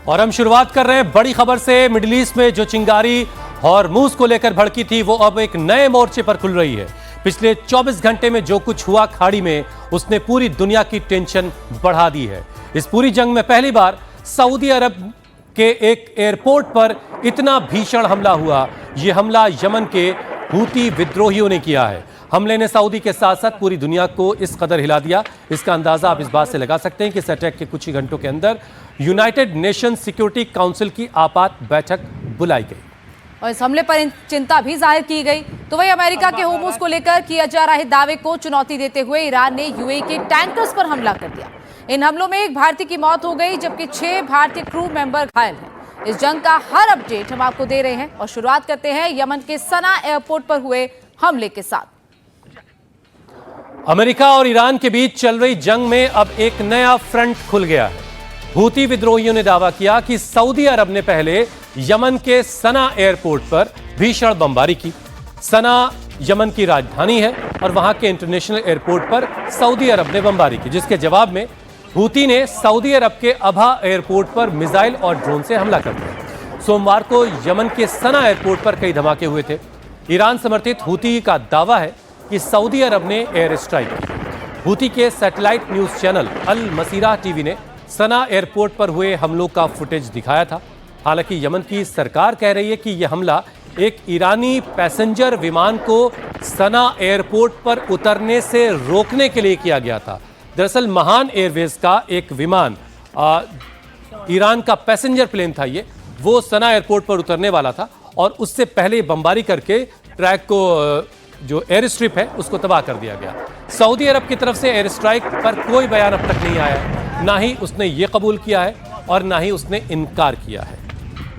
और हम शुरुआत कर रहे हैं बड़ी खबर से। मिडिल ईस्ट में जो चिंगारी हॉर्मुज को लेकर भड़की थी वो अब एक नए मोर्चे पर खुल रही है। पिछले 24 घंटे में जो कुछ हुआ खाड़ी में उसने पूरी दुनिया की टेंशन बढ़ा दी है। इस पूरी जंग में पहली बार सऊदी अरब के एक एयरपोर्ट पर इतना भीषण हमला हुआ। यह हमला यमन के हूती विद्रोहियों ने किया है। हमले ने सऊदी के साथ साथ पूरी दुनिया को इस कदर हिला दिया। इसका अंदाजा आप इस बात से लगा सकते हैं कि इस अटैक के कुछ ही घंटों के अंदर यूनाइटेड नेशन सिक्योरिटी काउंसिल की आपात बैठक बुलाई गई और इस हमले पर चिंता भी जाहिर की गई। तो वही अमेरिका के होर्मुज को लेकर किया जा रहे दावे को चुनौती देते हुए ईरान ने यूएई के टैंकर्स पर हमला कर दिया। इन हमलों में एक भारतीय की मौत हो गई जबकि 6 भारतीय क्रू मेंबर घायल हैं। इस जंग का हर अपडेट हम आपको दे रहे हैं और शुरुआत करते हैं यमन के सना एयरपोर्ट पर हुए हमले के साथ। अमेरिका और ईरान के बीच चल रही जंग में अब एक नया फ्रंट खुल गया है। हूती विद्रोहियों ने दावा किया कि सऊदी अरब ने पहले यमन के सना एयरपोर्ट पर भीषण बमबारी की। सना यमन की राजधानी है और वहां के इंटरनेशनल एयरपोर्ट पर सऊदी अरब ने बमबारी की, जिसके जवाब में हूती ने सऊदी अरब के अबहा एयरपोर्ट पर मिसाइल और ड्रोन से हमला कर दिया। सोमवार को यमन के सना एयरपोर्ट पर कई धमाके हुए थे। ईरान समर्थित हूती का दावा है कि सऊदी अरब ने एयर स्ट्राइक की। हूती के सैटेलाइट न्यूज चैनल अल मसीरा टीवी ने सना एयरपोर्ट पर हुए हमलों का फुटेज दिखाया था। हालांकि यमन की सरकार कह रही है कि यह हमला एक ईरानी पैसेंजर विमान को सना एयरपोर्ट पर उतरने से रोकने के लिए किया गया था। दरअसल महान एयरवेज का एक विमान ईरान का पैसेंजर प्लेन था, वो सना एयरपोर्ट पर उतरने वाला था और उससे पहले बमबारी करके ट्रैक को जो एयर स्ट्रिप है उसको तबाह कर दिया गया। सऊदी अरब की तरफ से एयर स्ट्राइक पर कोई बयान अब तक नहीं आया, ना ही उसने ये कबूल किया है और ना ही उसने इनकार किया है।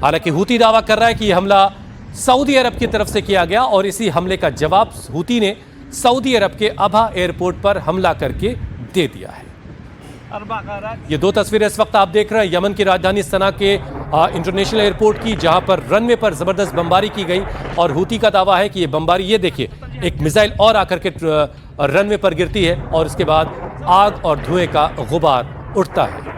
हालांकि हूती दावा कर रहा है कि यह हमला सऊदी अरब की तरफ से किया गया और इसी हमले का जवाब हूती ने सऊदी अरब के अबहा एयरपोर्ट पर हमला करके दे दिया है। ये दो तस्वीरें इस वक्त आप देख रहे हैं यमन की राजधानी सना के इंटरनेशनल एयरपोर्ट की, जहां पर रनवे पर जबरदस्त बमबारी की गई और हूती का दावा है कि ये बमबारी, ये देखिए एक मिसाइल और आकर के रनवे पर गिरती है और इसके बाद आग और धुएं का गुबार उठता है।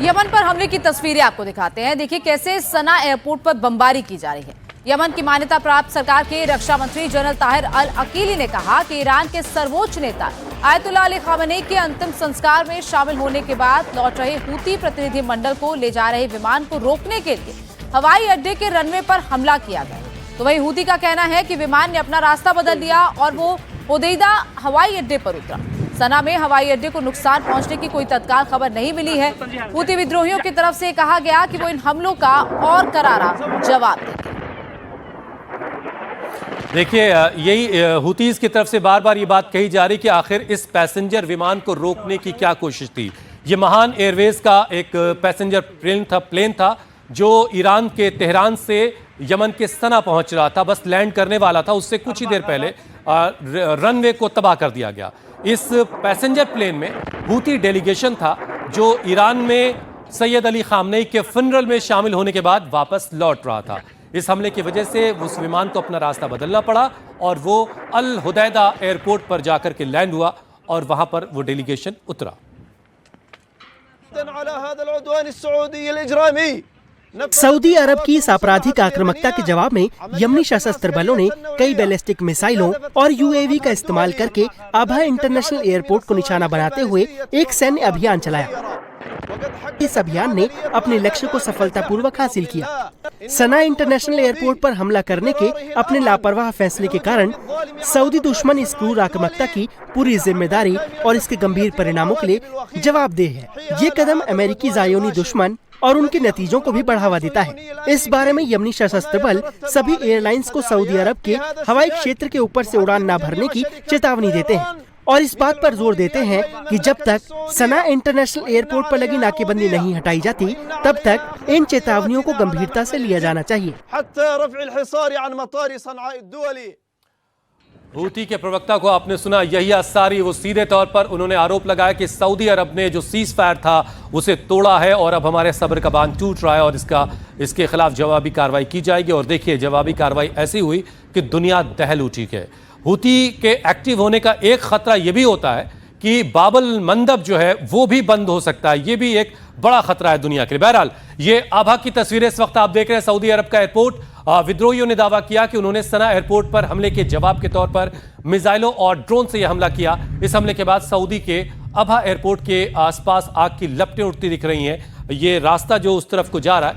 यमन पर हमले की तस्वीरें आपको दिखाते हैं। देखिए कैसे सना एयरपोर्ट पर बमबारी की जा रही है। यमन की मान्यता प्राप्त सरकार के रक्षा मंत्री जनरल ताहिर अल अकीली ने कहा कि ईरान के सर्वोच्च नेता आयतुल्लाह अली खामेनी के अंतिम संस्कार में शामिल होने के बाद लौट रहे हूती प्रतिनिधि मंडल को ले जा रहे विमान को रोकने के लिए हवाई अड्डे के रनवे पर हमला किया गया। तो वही हूती का कहना है कि विमान ने अपना रास्ता बदल लिया और वो होदेइदा हवाई अड्डे पर उतरा। सना में हवाई अड्डे को नुकसान पहुंचने की कोई तत्काल खबर नहीं मिली है। हूती विद्रोहियों की तरफ से कहा गया कि वो इन हमलों का और करारा जवाब देंगे। देखिए यही हूतीज की तरफ से बार बार ये बात कही जा रही कि आखिर इस पैसेंजर विमान को रोकने की क्या कोशिश थी। ये महान एयरवेज का एक पैसेंजर प्लेन था जो ईरान के तेहरान से यमन के सना पहुंच रहा था, बस लैंड करने वाला था। उससे कुछ ही देर पहले रनवे को तबाह कर दिया गया। इस पैसेंजर प्लेन में हूती डेलीगेशन था जो ईरान में सैयद अली खामनेई के फनरल में शामिल होने के बाद वापस लौट रहा था। इस हमले की वजह से उस विमान को अपना रास्ता बदलना पड़ा और वो अल हुदैदा एयरपोर्ट पर जाकर के लैंड हुआ और वहां पर वो डेलीगेशन उतरा। सऊदी अरब की इस आपराधिक आक्रामकता के जवाब में यमनी सशस्त्र बलों ने कई बैलिस्टिक मिसाइलों और यूएवी का इस्तेमाल करके अबहा इंटरनेशनल एयरपोर्ट को निशाना बनाते हुए एक सैन्य अभियान चलाया। इस अभियान ने अपने लक्ष्य को सफलतापूर्वक हासिल किया। सना इंटरनेशनल एयरपोर्ट पर हमला करने के अपने लापरवाह फैसले के कारण सऊदी दुश्मन इस क्रूर आक्रामकता की पूरी जिम्मेदारी और इसके गंभीर परिणामों के लिए जवाबदेह है। ये कदम अमेरिकी जायोनी दुश्मन और उनके नतीजों को भी बढ़ावा देता है। इस बारे में यमनी सशस्त्र बल सभी एयरलाइंस को सऊदी अरब के हवाई क्षेत्र के ऊपर से उड़ान न भरने की चेतावनी देते हैं और इस बात पर जोर देते हैं कि जब तक सना इंटरनेशनल एयरपोर्ट पर लगी नाकेबंदी नहीं हटाई जाती तब तक इन चेतावनियों को गंभीरता से लिया जाना चाहिए। हूती के प्रवक्ता को आपने सुना, यही अंसारी, वो सीधे तौर पर उन्होंने आरोप लगाया कि सऊदी अरब ने जो सीज फायर था उसे तोड़ा है और अब हमारे सब्र का बांध टूट रहा है और इसके खिलाफ जवाबी कार्रवाई की जाएगी। और देखिए जवाबी कार्रवाई ऐसी हुई कि दुनिया दहल उठी है। हूती के एक्टिव होने का एक खतरा यह भी होता है कि बाबल मंदब जो है वो भी बंद हो सकता है। ये भी एक बड़ा खतरा है दुनिया के लिए। बहरहाल ये आभा की तस्वीरें इस वक्त आप देख रहे हैं। सऊदी अरब का एयरपोर्ट, विद्रोहियों ने दावा किया कि उन्होंने सना एयरपोर्ट पर हमले के जवाब के तौर पर मिसाइलों और ड्रोन से यह हमला किया। इस हमले के बाद सऊदी के अबहा एयरपोर्ट के आसपास आग की लपटें उठती दिख रही हैं। ये रास्ता जो उस तरफ को जा रहा है,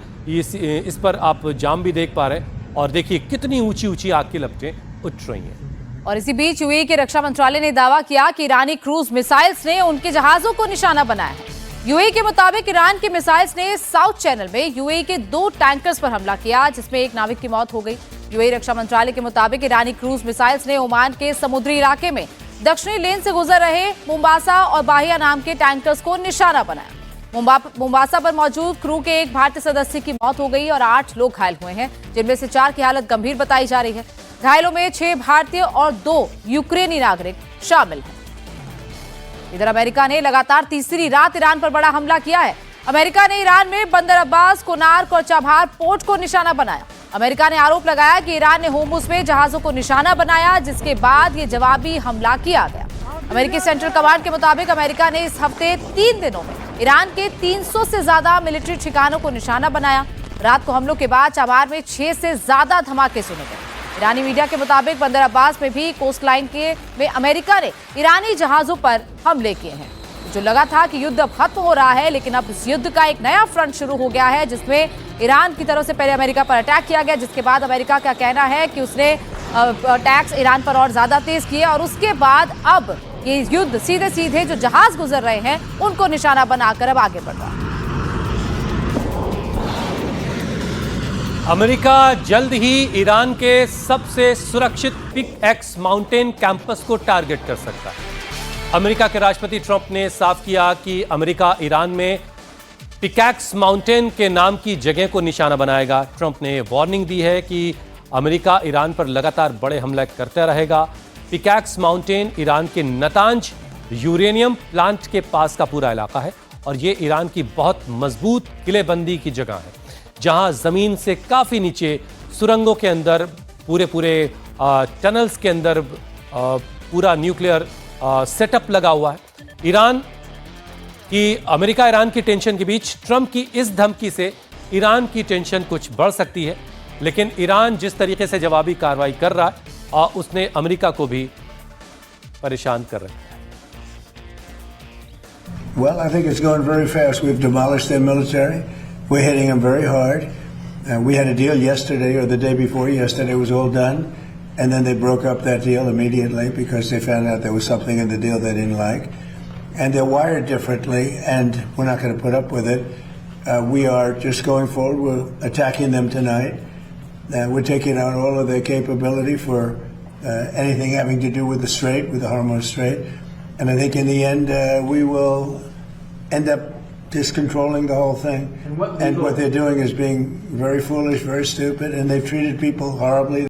इस पर आप जाम भी देख पा रहे हैं और देखिए कितनी ऊंची ऊंची आग की लपटें उठ रही हैं। और इसी बीच यूएई के रक्षा मंत्रालय ने दावा किया कि ईरानी क्रूज मिसाइल्स ने उनके जहाजों को निशाना बनाया है। यूएई के मुताबिक ईरान के मिसाइल्स ने साउथ चैनल में यूएई के 2 टैंकर्स पर हमला किया, जिसमें एक नाविक की मौत हो गई। यूएई रक्षा मंत्रालय के मुताबिक ईरानी क्रूज मिसाइल्स ने ओमान के समुद्री इलाके में दक्षिणी लेन से गुजर रहे मुंबासा और बाहिया नाम के टैंकर्स को निशाना बनाया। मुंबासा पर मौजूद क्रू के एक भारतीय सदस्य की मौत हो गई और 8 लोग घायल हुए हैं, जिनमें से 4 की हालत गंभीर बताई जा रही है। घायलों में 6 भारतीय और 2 यूक्रेनी नागरिक शामिल हैं। इधर अमेरिका ने लगातार तीसरी रात ईरान पर बड़ा हमला किया है। अमेरिका ने ईरान में बंदर अब्बास, कोनार्क और चाबहार पोर्ट को निशाना बनाया। अमेरिका ने आरोप लगाया कि ईरान ने होर्मुज में जहाजों को निशाना बनाया, जिसके बाद ये जवाबी हमला किया गया। अमेरिकी सेंट्रल कमांड के मुताबिक अमेरिका ने इस हफ्ते 3 दिनों में ईरान के 300 से ज्यादा मिलिट्री ठिकानों को निशाना बनाया। रात को हमलों के बाद चाबहार में 6 से ज्यादा धमाके सुने गए। ईरानी मीडिया के मुताबिक बंदर अब्बास में भी कोस्ट लाइन में अमेरिका ने ईरानी जहाजों पर हमले किए हैं। जो लगा था कि युद्ध अब खत्म हो रहा है, लेकिन अब इस युद्ध का एक नया फ्रंट शुरू हो गया है, जिसमें ईरान की तरफ से पहले अमेरिका पर अटैक किया गया, जिसके बाद अमेरिका का कहना है कि उसने अटैक्स ईरान पर और ज्यादा तेज किए और उसके बाद अब ये युद्ध सीधे सीधे जो जहाज गुजर रहे हैं उनको निशाना बनाकर अब आगे बढ़ रहा है। अमेरिका जल्द ही ईरान के सबसे सुरक्षित पिकैक्स माउंटेन कैंपस को टारगेट कर सकता है। अमेरिका के राष्ट्रपति ट्रंप ने साफ किया कि अमेरिका ईरान में पिकैक्स माउंटेन के नाम की जगह को निशाना बनाएगा। ट्रंप ने वार्निंग दी है कि अमेरिका ईरान पर लगातार बड़े हमले करता रहेगा। पिकैक्स माउंटेन ईरान के नतांज यूरेनियम प्लांट के पास का पूरा इलाका है और ये ईरान की बहुत मजबूत किलेबंदी की जगह है, जहां जमीन से काफी नीचे सुरंगों के अंदर पूरे टनल्स के अंदर पूरा न्यूक्लियर सेटअप लगा हुआ है। अमेरिका ईरान की टेंशन के बीच ट्रंप की इस धमकी से ईरान की टेंशन कुछ बढ़ सकती है, लेकिन ईरान जिस तरीके से जवाबी कार्रवाई कर रहा है उसने अमेरिका को भी परेशान कर रखा है। Well, I think it's going very fast. We've demolished their military. We're hitting them very hard. We had a deal yesterday or the day before yesterday, was all done. And then they broke up that deal immediately because they found out there was something in the deal they didn't like. And they're wired differently, and we're not going to put up with it. We are just going forward. We're attacking them tonight. We're taking out all of their capability for anything having to do with the Strait, with the Hormuz Strait. And I think in the end, we will end up just controlling the whole thing. And what they're doing is being very foolish, very stupid, and they've treated people horribly.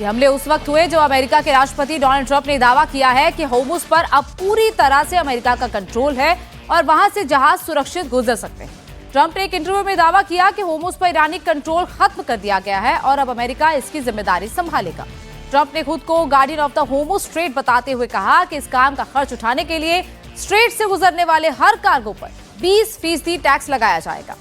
ये हमले उस वक्त हुए जब America के राष्ट्रपति Donald Trump ने दावा किया है कि होर्मुज पर अब पूरी तरह से अमेरिका का कंट्रोल है और वहां से जहाज सुरक्षित गुजर सकते हैं। ट्रंप ने एक इंटरव्यू में दावा किया कि होर्मुज पर ईरानी कंट्रोल खत्म कर दिया गया है और अब अमेरिका इसकी जिम्मेदारी संभालेगा। ट्रंप ने खुद को guardian of the Hormuz strait बताते हुए कहा कि इस काम का खर्च उठाने के लिए स्ट्रेट से गुजरने वाले हर कार्गो पर 20% टैक्स लगाया जाएगा।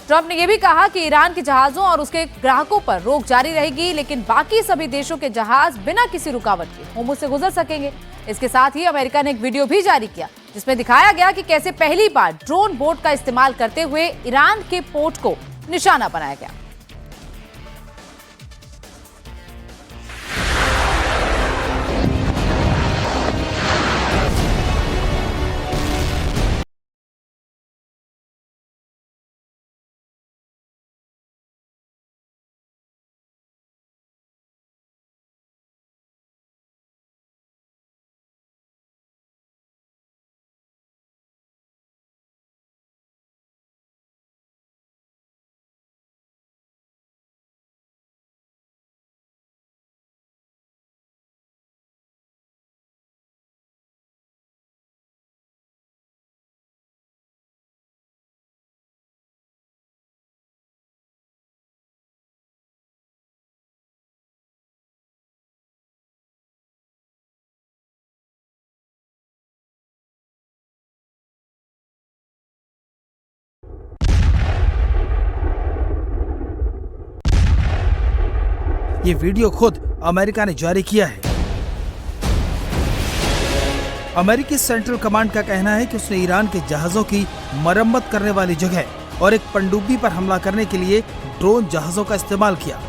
ट्रंप ने यह भी कहा कि ईरान के जहाजों और उसके ग्राहकों पर रोक जारी रहेगी, लेकिन बाकी सभी देशों के जहाज बिना किसी रुकावट के होर्मुज से गुजर सकेंगे। इसके साथ ही अमेरिका ने एक वीडियो भी जारी किया, जिसमें दिखाया गया कि कैसे पहली बार ड्रोन बोट का इस्तेमाल करते हुए ईरान के पोर्ट को निशाना बनाया गया। ये वीडियो खुद अमेरिका ने जारी किया है। अमेरिकी सेंट्रल कमांड का कहना है कि उसने ईरान के जहाजों की मरम्मत करने वाली जगह और एक पनडुब्बी पर हमला करने के लिए ड्रोन जहाजों का इस्तेमाल किया।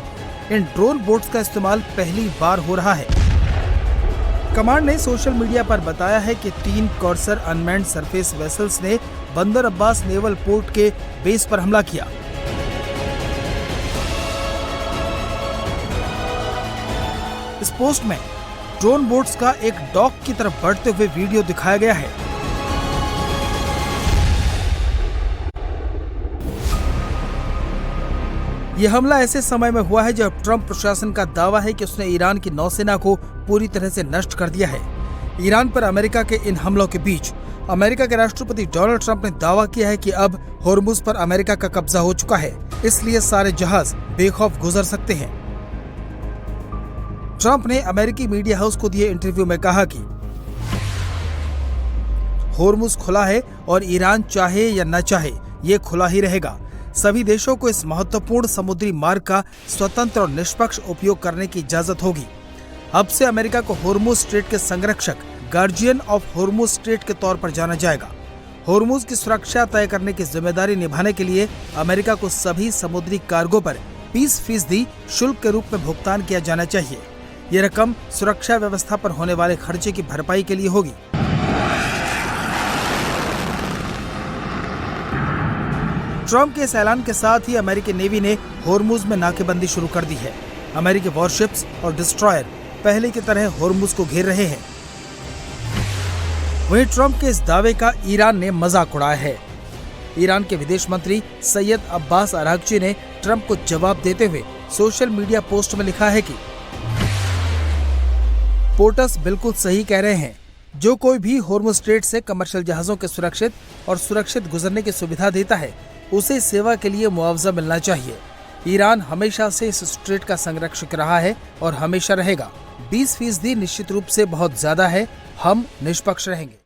इन ड्रोन बोट्स का इस्तेमाल पहली बार हो रहा है। कमांड ने सोशल मीडिया पर बताया है कि 3 कॉर्सर अनमैन्ड सरफेस वेसल्स ने बंदर अब्बास नेवल पोर्ट के बेस पर हमला किया। इस पोस्ट में ड्रोन बोट्स का एक डॉक की तरफ बढ़ते हुए वीडियो दिखाया गया है। यह हमला ऐसे समय में हुआ है जब ट्रंप प्रशासन का दावा है कि उसने ईरान की नौसेना को पूरी तरह से नष्ट कर दिया है। ईरान पर अमेरिका के इन हमलों के बीच अमेरिका के राष्ट्रपति डोनाल्ड ट्रंप ने दावा किया है कि अब होर्मुज पर अमेरिका का कब्जा हो चुका है, इसलिए सारे जहाज बेखौफ गुजर सकते हैं। ट्रंप ने अमेरिकी मीडिया हाउस को दिए इंटरव्यू में कहा कि होर्मुज खुला है और ईरान चाहे या न चाहे ये खुला ही रहेगा। सभी देशों को इस महत्वपूर्ण समुद्री मार्ग का स्वतंत्र और निष्पक्ष उपयोग करने की इजाजत होगी। अब से अमेरिका को होर्मुज स्ट्रेट के संरक्षक गार्जियन ऑफ होर्मुज स्ट्रेट के तौर पर जाना जाएगा। होर्मुज की सुरक्षा तय करने की जिम्मेदारी निभाने के लिए अमेरिका को सभी समुद्री कार्गो पर 20% शुल्क के रूप में भुगतान किया जाना चाहिए। ये रकम सुरक्षा व्यवस्था पर होने वाले खर्चे की भरपाई के लिए होगी। ट्रंप के इस ऐलान के साथ ही अमेरिकी नेवी ने होर्मुज में नाकेबंदी शुरू कर दी है। अमेरिकी वॉरशिप्स और डिस्ट्रॉयर पहले की तरह होर्मुज को घेर रहे हैं। वहीं ट्रंप के इस दावे का ईरान ने मजाक उड़ाया है। ईरान के विदेश मंत्री सैयद अब्बास अरागची ने ट्रंप को जवाब देते हुए सोशल मीडिया पोस्ट में लिखा है कि पोर्टस बिल्कुल सही कह रहे हैं। जो कोई भी होर्मुज स्ट्रेट से कमर्शियल जहाजों के सुरक्षित गुजरने की सुविधा देता है, उसे सेवा के लिए मुआवजा मिलना चाहिए। ईरान हमेशा से इस स्ट्रेट का संरक्षक रहा है और हमेशा रहेगा। 20% निश्चित रूप से बहुत ज्यादा है। हम निष्पक्ष रहेंगे।